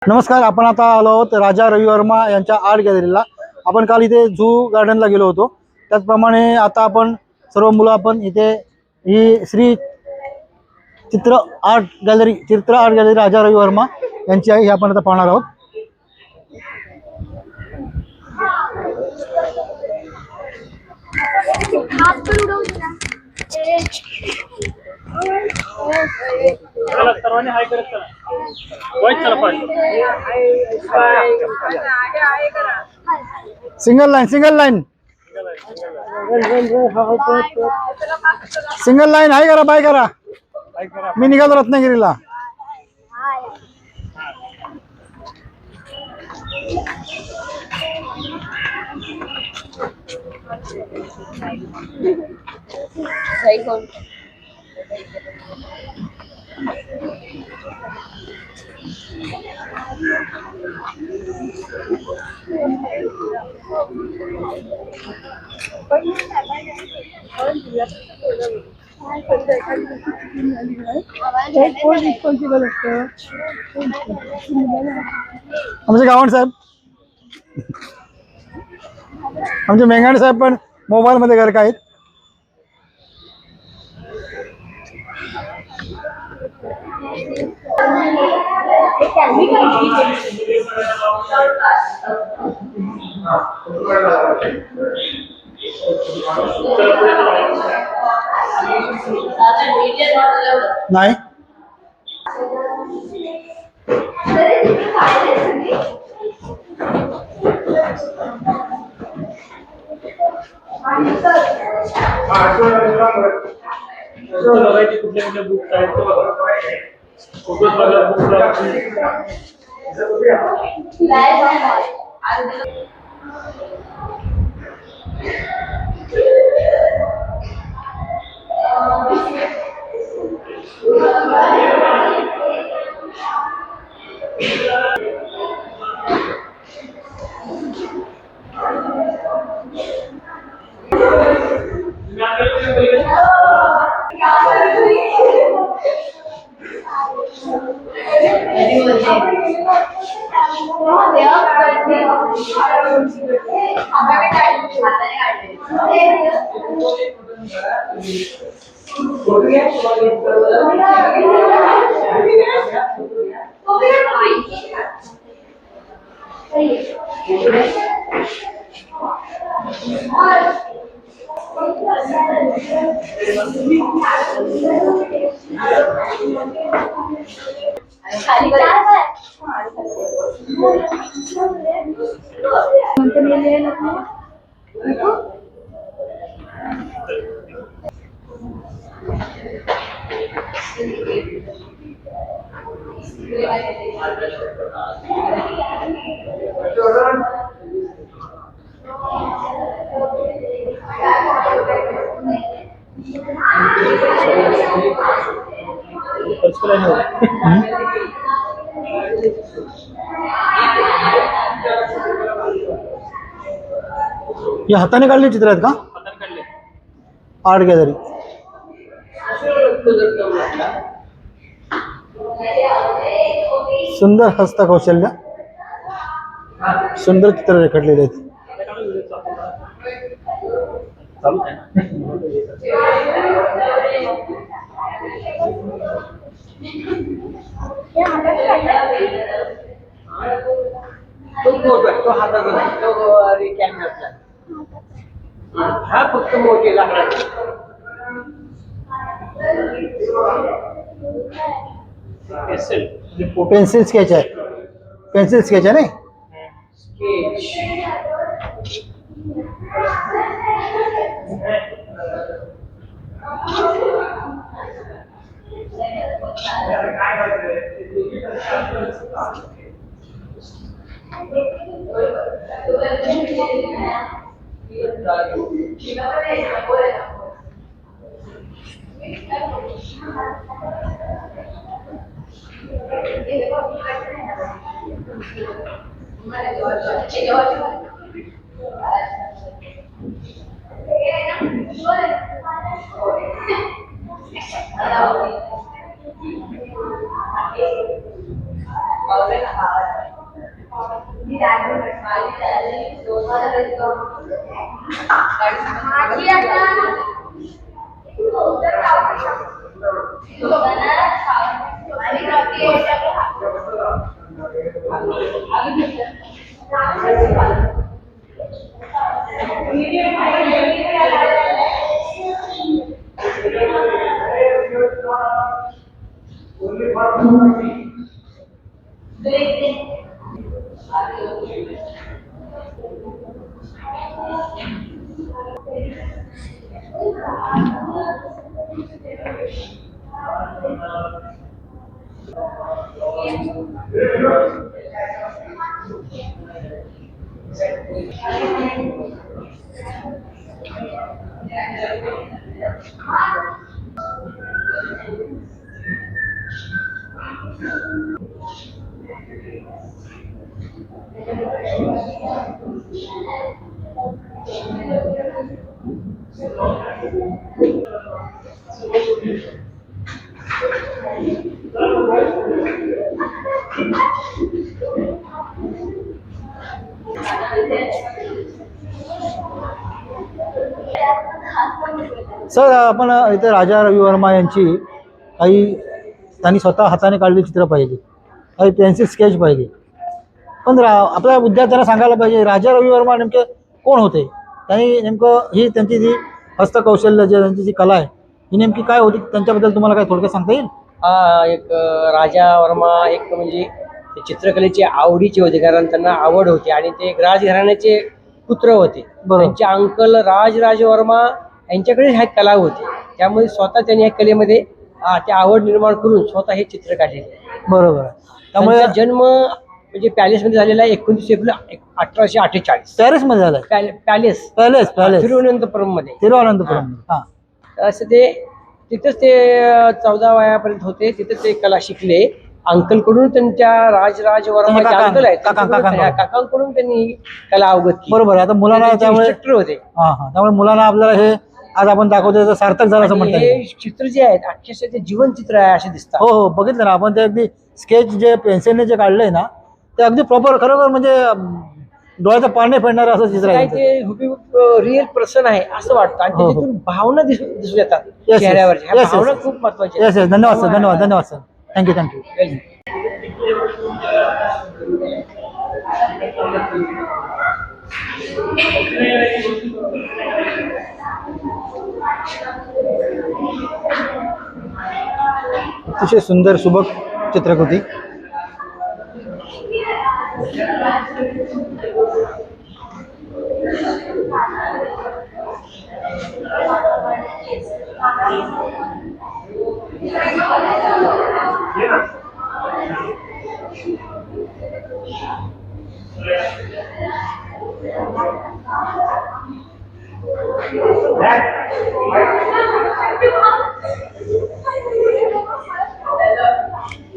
नमस्कार. आपण आता आलो आहोत राजा रवी वर्मा यांच्या आर्ट गॅलरीला. आपण काल इथे झू गार्डनला गेलो होतो. त्याचप्रमाणे आता आपण सर्व मुलं आपण इथे ही श्री चित्र आर्ट गॅलरी राजा रवी वर्मा यांची आहे. हे आपण आता पाहणार आहोत. सर्वांनी हाय करत चला. सिंगल लाईन हाय करा, बाय करा. मी निघालो रत्नागिरीला. आमचे गावंड साहेब, आमचे मेंगाणे साहेब पण मोबाईल मध्ये घर काय. नाही कुठले बुक आहेत हे हाताने काढले चित्र आहेत का? Art gallery. सुंदर हस्तकौशल्य, सुंदर चित्र रेखाटलेले आहेत. हा फक्त मोठे लाकडाचे पेन्सिल स्केच आहे. पेन्सिल स्केच आहे नाही. सर आपण इथे राजा रवी वर्मा यांची काही त्यांनी स्वतः हाताने काढलेली चित्र पाहिली, काही पेन्सिल स्केच पाहिली. पण आपल्या विद्यार्थ्यांना सांगायला पाहिजे राजा रवी वर्मा नेमके कोण होते, त्यांनी नेमकं ही त्यांची जी हस्तकौशल्य जे त्यांची जी कला आहे ही नेमकी काय होती, त्यांच्याबद्दल तुम्हाला काय थोडक्यात सांगता येईल? हा एक राजा वर्मा एक म्हणजे ते चित्रकलेची आवडीचे होते, कारण त्यांना आवड होती आणि ते एक राजघराण्याचे पुत्र होते. बरोबर. त्यांचे अंकल राज वर्मा यांच्याकडे ह्या कला होती, त्यामुळे स्वतः त्यांनी ह्या कलेमध्ये ते आवड निर्माण करून स्वतः हे चित्र काढले. बरोबर आहे. त्यामुळे त्यामुळे जन्म म्हणजे पॅलेसमध्ये झालेला आहे 29 एप्रिल 1848. पॅरिसमध्ये झालाय. पॅलेस पॅलेस पॅलेस तिरुवनंतपुरम मध्ये. तिरुवनंतपुरम. हां, असं ते तिथंच ते 14 वयापर्यंत होते, तिथं ते कला शिकले. अंकलकडून त्यांच्या राज वर्मा जे अंकल आहेत काकांकडून त्यांनी कला अवगत केली. बरोबर आहे. आता मुलांना त्यामुळे इन्स्ट्रक्टर होते. हां हां त्यामुळे मुलांना आपल्याला हे आज आपण दाखवतो त्याचं सार्थक झालं असं म्हणता येईल. हे चित्र जे आहेत अक्षरशः ते जीवन चित्र आहे असे दिसतात. हो हो बघितलं ना आपण, ते अगदी स्केच जे पेन्सिलने जे काढलंय ना ते अगदी प्रॉपर खरोखर म्हणजे डोळ्याचं पाणी फेडणारं असं चित्र काय आहे. ते रिअल पर्सन आहे असं वाटतं आणि हो, हो. त्याच्यातून भावना दिसू येतात Yes, yes. चेहऱ्यावरच्या. ह्या Yes, yes. भावना खूप महत्वाच्या येस येस धन्यवाद सर, धन्यवाद धन्यवाद सर, थँक्यू थँक्यू. अतिशय सुंदर सुबक चित्रकृती.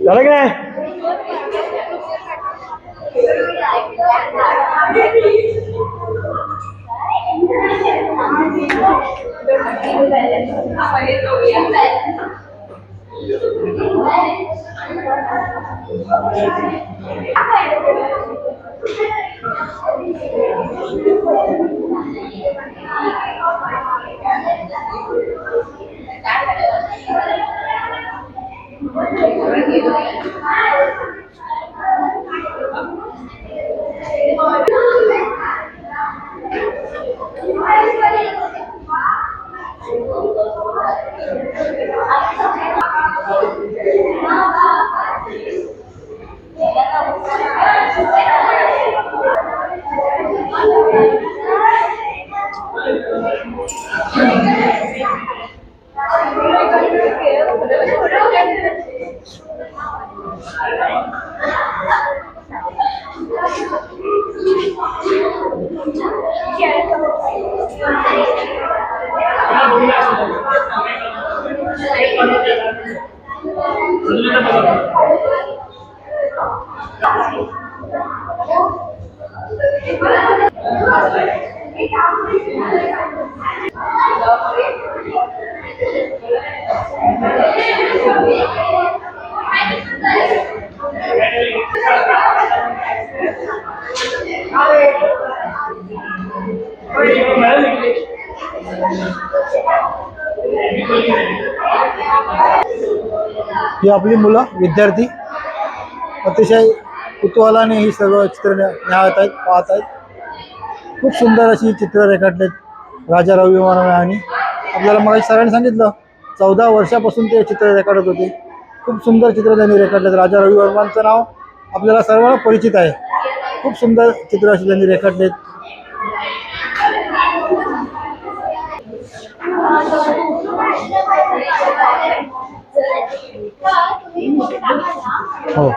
झालं काय? ही आपली मुलं विद्यार्थी अतिशय कुतूहलाने ही सर्व चित्र निहाळत आहेत, पाहत आहेत. खूप सुंदर अशी चित्र रेखाटलेत राजा रवी वर्मा यांनी. आपल्याला मग सरांनी सांगितलं 14 वर्षापासून ते चित्र रेखाटत होते. खूप सुंदर चित्र त्यांनी रेखाटलेत. राजा रवी वर्मांचं नाव आपल्याला सर्वांना परिचित आहे. खूप सुंदर चित्र अशी त्यांनी रेखाटलेत. हो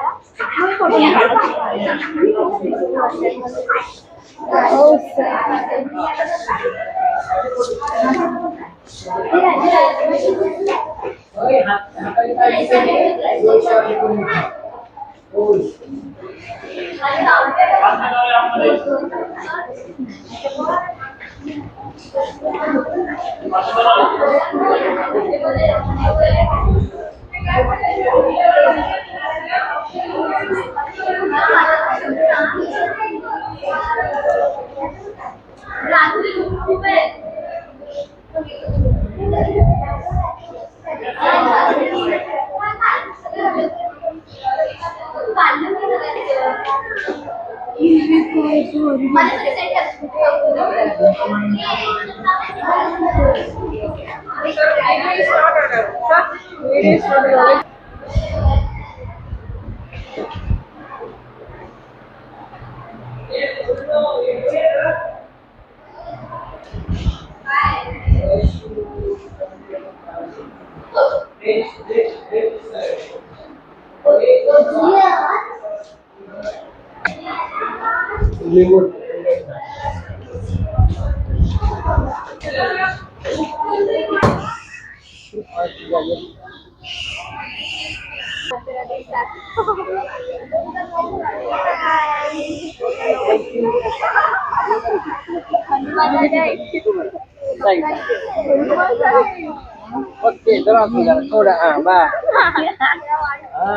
ओके जरा थोडा बा हा